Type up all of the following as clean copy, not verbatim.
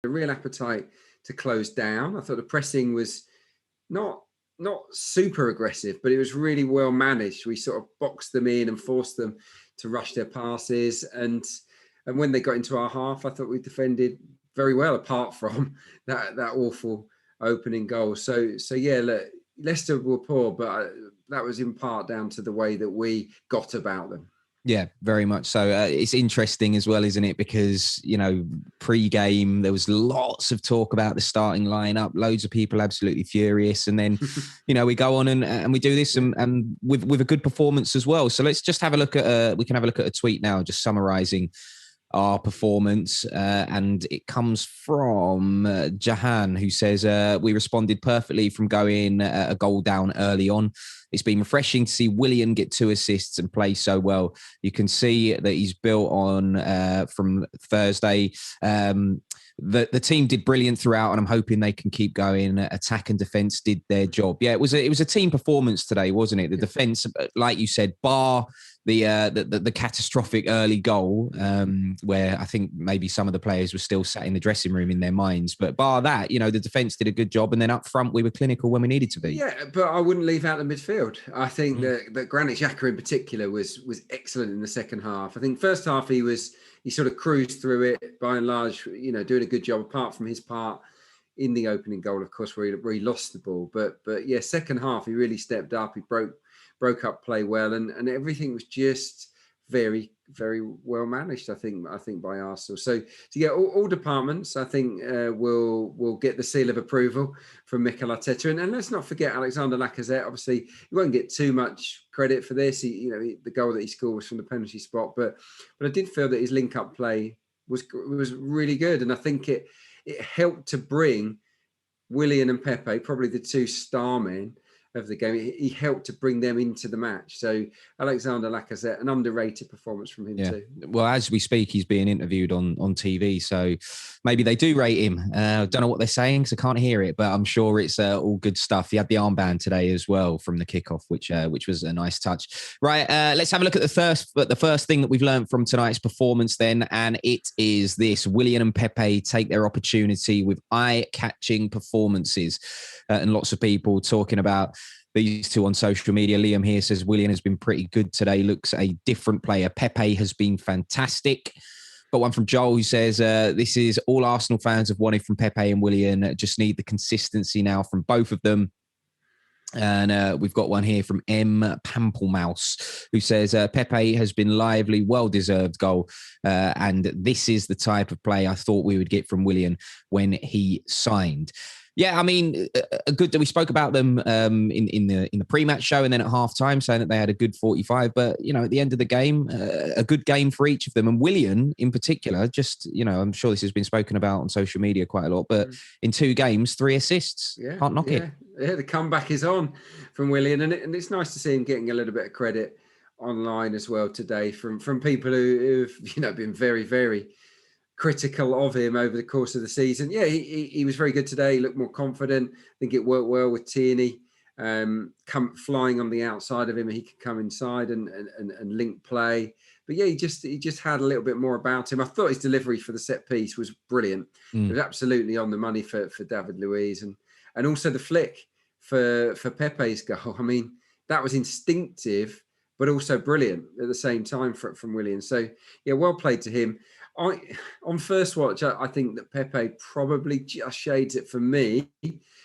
a real appetite to close down. I thought the pressing was not super aggressive, but it was really well managed. We sort of boxed them in and forced them to rush their passes. And when they got into our half, I thought we defended very well, apart from that awful opening goal. So yeah, look, Leicester were poor, but that was in part down to the way that we got about them. Yeah, very much so. It's interesting as well, isn't it? Because, pre-game, there was lots of talk about the starting lineup, loads of people absolutely furious. And then, we go on and we do this and with a good performance as well. So let's just have a look at, we can have a look at a tweet now, just summarising our performance. And it comes from Jahan, who says, we responded perfectly from going a goal down early on. It's been refreshing to see WILLIAN get 2 assists and play so well. You can see that he's built on from Thursday. The team did brilliant throughout, and I'm hoping they can keep going. Attack and defence did their job. Yeah, it was a team performance today, wasn't it? The defence, like you said, bar the catastrophic early goal, where I think maybe some of the players were still sat in the dressing room in their minds. But bar that, the defence did a good job, and then up front we were clinical when we needed to be. Yeah, but I wouldn't leave out the midfield. I think that Granit Xhaka in particular was excellent in the second half. I think first half he sort of cruised through it by and large, doing a good job, apart from his part in the opening goal, of course, where he lost the ball. But yeah, second half he really stepped up. He broke up play well, and everything was just very, very well managed, I think by Arsenal. So yeah, all departments I think will get the seal of approval from Mikel Arteta. And let's not forget Alexandre Lacazette. Obviously, he won't get too much credit for this. The goal that he scored was from the penalty spot, but I did feel that his link-up play was really good, and I think it helped to bring WILLIAN and Pepe, probably the 2 star men of the game. He helped to bring them into the match. So Alexandre Lacazette, an underrated performance from him too. Well, as we speak, he's being interviewed on TV, so maybe they do rate him. I don't know what they're saying because I can't hear it, but I'm sure it's all good stuff. He had the armband today as well from the kickoff, which was a nice touch. Right, let's have a look at the first thing that we've learned from tonight's performance then, and it is this: WILLIAN and Pepe take their opportunity with eye-catching performances. And lots of people talking about these 2 on social media. Liam here says WILLIAN has been pretty good today, looks a different player. Pepe has been fantastic. Got one from Joel who says, this is all Arsenal fans have wanted from Pepe and WILLIAN. Just need the consistency now from both of them. And we've got one here from M. Pamplemouse, who says, Pepe has been lively, well-deserved goal. And this is the type of play I thought we would get from WILLIAN when he signed. Yeah, I mean, we spoke about them in the pre-match show and then at half-time, saying that they had a good 45. But, at the end of the game, a good game for each of them. And WILLIAN, in particular, just, I'm sure this has been spoken about on social media quite a lot, but in 2 games, 3 assists. Yeah, can't knock it. Yeah, the comeback is on from WILLIAN. And it's nice to see him getting a little bit of credit online as well today from people who've, been very, very critical of him over the course of the season. Yeah, he was very good today. He looked more confident. I think it worked well with Tierney come flying on the outside of him. He could come inside and link play. But yeah, he just had a little bit more about him. I thought his delivery for the set piece was brilliant. It was absolutely on the money for David Luiz, and also the flick for Pepe's goal. I mean, that was instinctive, but also brilliant at the same time from WILLIAN. So yeah, well played to him. On first watch, I think that Pepe probably just shades it for me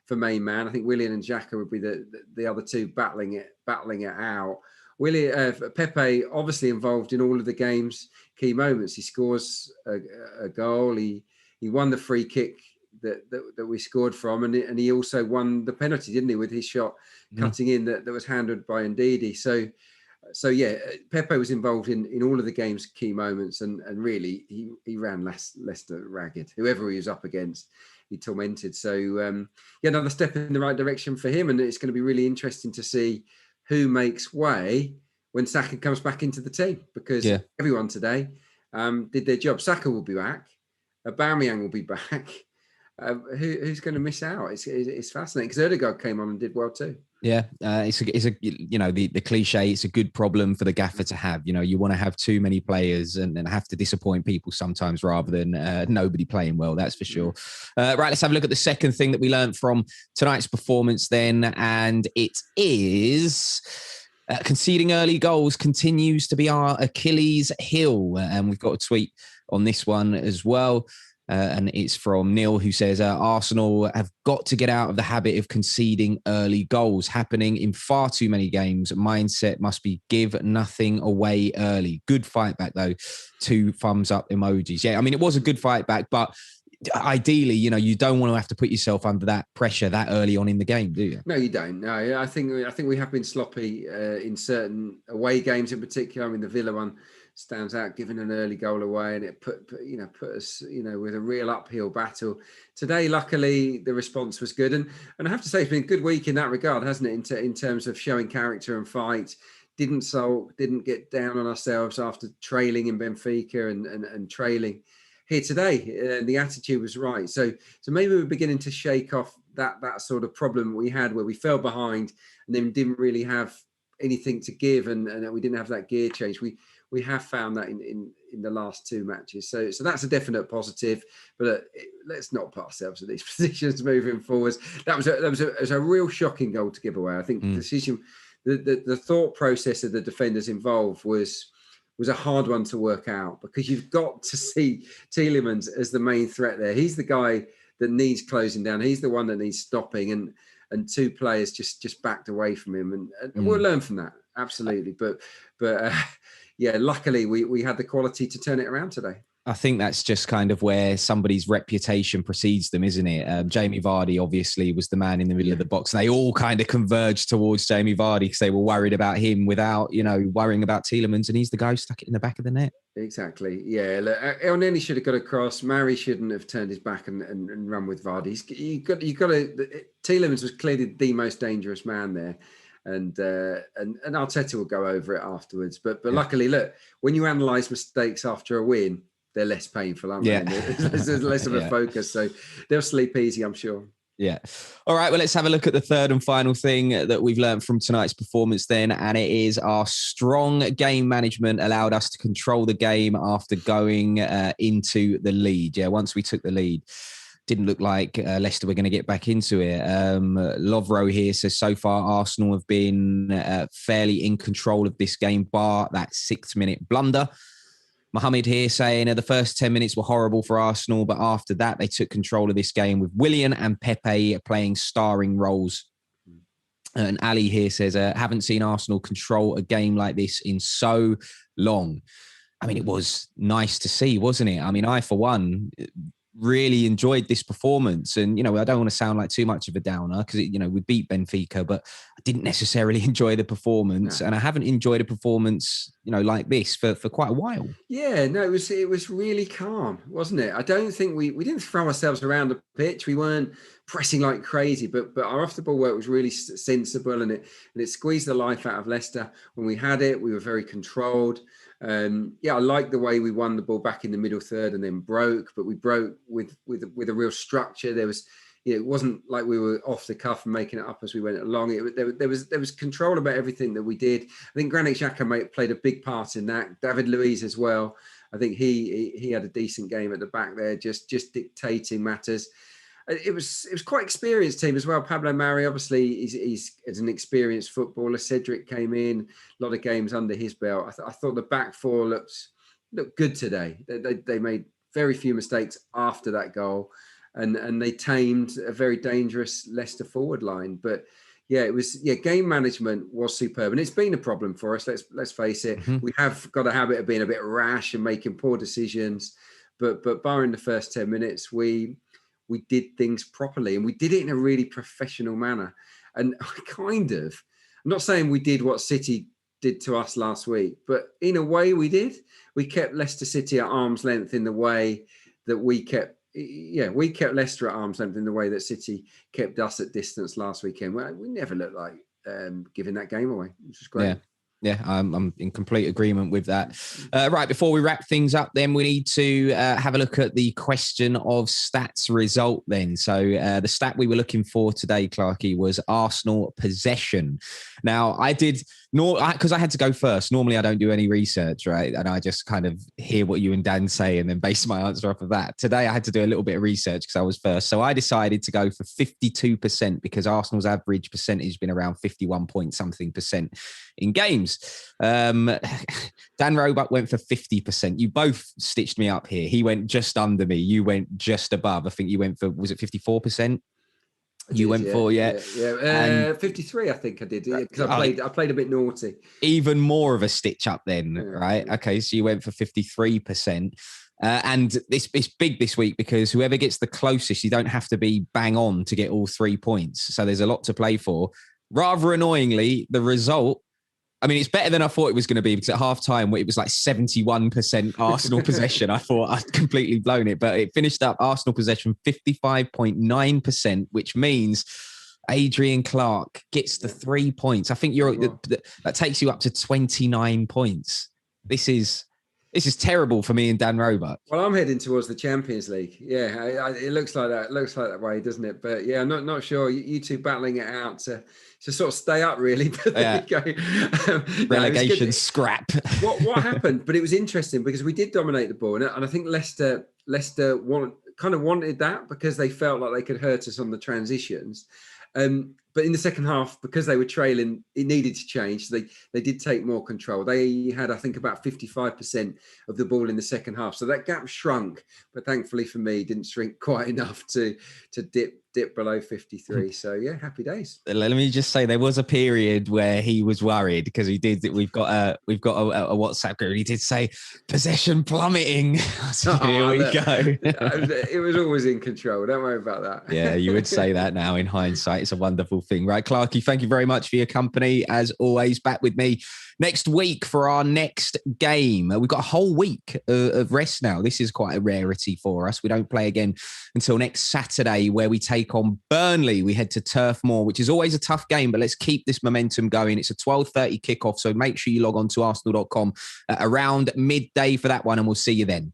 for main man. I think WILLIAN and Xhaka would be the other 2 battling it out. Pepe obviously involved in all of the game's key moments. He scores a goal. He won the free kick that we scored from, and he also won the penalty, didn't he, with his shot cutting in that was handled by Ndidi. So yeah, Pepe was involved in all of the game's key moments, and really he ran Leicester ragged. Whoever he was up against, he tormented. So yeah, another step in the right direction for him, and it's going to be really interesting to see who makes way when Saka comes back into the team, because everyone today did their job. Saka will be back, Aubameyang will be back. Who's going to miss out? It's fascinating because Ødegaard came on and did well too. Yeah, it's a you know, the cliche. It's a good problem for the gaffer to have. You know, you want to have too many players and have to disappoint people sometimes rather than nobody playing well. That's for sure. Right, let's have a look at the second thing that we learned from tonight's performance then, and it is conceding early goals continues to be our Achilles heel, and we've got a tweet on this one as well. And it's from Neil, who says, Arsenal have got to get out of the habit of conceding early goals, happening in far too many games. Mindset must be give nothing away early. Good fight back, though. 2 thumbs up emojis. Yeah, I mean, it was a good fight back, but ideally, you know, you don't want to have to put yourself under that pressure that early on in the game, do you? No, you don't. No, I think we have been sloppy in certain away games in particular. I mean, the Villa one stands out, giving an early goal away, and it put us, you know, with a real uphill battle. Today, luckily, the response was good, and I have to say, it's been a good week in that regard, hasn't it? In terms of showing character and fight, didn't get down on ourselves after trailing in Benfica and trailing here today. The attitude was right, so maybe we're beginning to shake off that sort of problem we had where we fell behind and then didn't really have anything to give, and we didn't have that gear change. We have found that in the last 2 matches. So that's a definite positive, but let's not put ourselves in these positions moving forwards. That was a real shocking goal to give away. I think the decision, the thought process of the defenders involved was a hard one to work out, because you've got to see Tielemans as the main threat there. He's the guy that needs closing down. He's the one that needs stopping, and 2 players just backed away from him, and we'll learn from that, absolutely. But yeah, luckily we had the quality to turn it around today. I think that's just kind of where somebody's reputation precedes them, isn't it? Jamie Vardy obviously was the man in the middle of the box. And they all kind of converged towards Jamie Vardy because they were worried about him without, you know, worrying about Tielemans. And he's the guy who stuck it in the back of the net. Exactly. Yeah. Look, El Neni should have got across. Mari shouldn't have turned his back and run with Vardy. You got to. Tielemans was clearly the most dangerous man there. And Arteta will go over it afterwards. But luckily, look, when you analyse mistakes after a win, they're less painful, aren't they? There's less of a focus. So they'll sleep easy, I'm sure. Yeah. All right. Well, let's have a look at the third and final thing that we've learned from tonight's performance then. And it is our strong game management allowed us to control the game after going into the lead. Yeah. Once we took the lead, didn't look like Leicester were going to get back into it. Lovro here says, so far, Arsenal have been fairly in control of this game, bar that 6-minute blunder. Mohammed here saying the first 10 minutes were horrible for Arsenal, but after that, they took control of this game with WILLIAN and Pepe playing starring roles. And Ali here says, haven't seen Arsenal control a game like this in so long. I mean, it was nice to see, wasn't it? I mean, I, for one, really enjoyed this performance. And, you know, I don't want to sound like too much of a downer because, you know, we beat Benfica, but I didn't necessarily enjoy the performance. No. And I haven't enjoyed a performance, you know, like this for quite a while. Yeah, no, it was really calm, wasn't it? I don't think we didn't throw ourselves around the pitch. We weren't pressing like crazy, but our off the ball work was really sensible, and it squeezed the life out of Leicester. When we had it, we were very controlled. Yeah, I like the way we won the ball back in the middle third and then broke, but we broke with a real structure. There was, you know, it wasn't like we were off the cuff and making it up as we went along. There was control about everything that we did. I think Granit Xhaka played a big part in that. David Luiz as well. I think he had a decent game at the back there, just dictating matters. It was quite experienced team as well. Pablo Mari, obviously, he's an experienced footballer. Cedric came in, a lot of games under his belt. I thought the back four looked good today. They made very few mistakes after that goal, and they tamed a very dangerous Leicester forward line. But yeah, game management was superb, and it's been a problem for us. Let's face it. Mm-hmm. We have got a habit of being a bit rash and making poor decisions, but barring the first 10 minutes, we did things properly, and we did it in a really professional manner. And I'm not saying we did what City did to us last week, but in a way we did. We kept Leicester City at arm's length in the way that we kept Leicester at arm's length in the way that City kept us at distance last weekend. We never looked like giving that game away, which was great. Yeah. Yeah, I'm in complete agreement with that. Right, before we wrap things up, then we need to have a look at the question of stats result then. So the stat we were looking for today, Clarke, was Arsenal possession. Now, I did, because I had to go first. Normally, I don't do any research, right? And I just kind of hear what you and Dan say and then base my answer off of that. Today, I had to do a little bit of research because I was first. So I decided to go for 52% because Arsenal's average percentage has been around 51 point something percent in games. Dan Roebuck went for 50%. You both stitched me up here. He went just under me. You went just above. I think you went for, was it 54%? You went for, yeah. 53, I think I did, because I played a bit naughty. Even more of a stitch up then, right? Okay, so you went for 53%. And it's big this week because whoever gets the closest, you don't have to be bang on to get all 3 points. So there's a lot to play for. Rather annoyingly, the result, I mean, it's better than I thought it was going to be because at half time, it was like 71% Arsenal possession. I thought I'd completely blown it, but it finished up Arsenal possession 55.9%, which means Adrian Clarke gets the 3 points. I think that takes you up to 29 points. This is terrible for me and Dan Roebuck. Well, I'm heading towards the Champions League. Yeah, it looks like that. It looks like that way, doesn't it? But yeah, I'm not sure. You two battling it out to sort of stay up, really. But there you go. Relegation scrap. What happened? But it was interesting because we did dominate the ball, and I think Leicester wanted that because they felt like they could hurt us on the transitions. But in the second half, because they were trailing, it needed to change. So they did take more control. They had, I think, about 55% of the ball in the second half. So that gap shrunk, but thankfully for me, didn't shrink quite enough to dip below 53. So yeah, happy days. Let me just say there was a period where he was worried because we've got a WhatsApp group. He did say possession plummeting. So here we go. It was always in control. Don't worry about that. Yeah, you would say that now in hindsight. It's a wonderful thing, right? Clarke, thank you very much for your company. As always, back with me next week for our next game. We've got a whole week of rest now. This is quite a rarity for us. We don't play again until next Saturday where we take on Burnley. We head to Turf Moor, which is always a tough game, but let's keep this momentum going. It's a 12:30 kickoff, so make sure you log on to arsenal.com around midday for that one, and we'll see you then.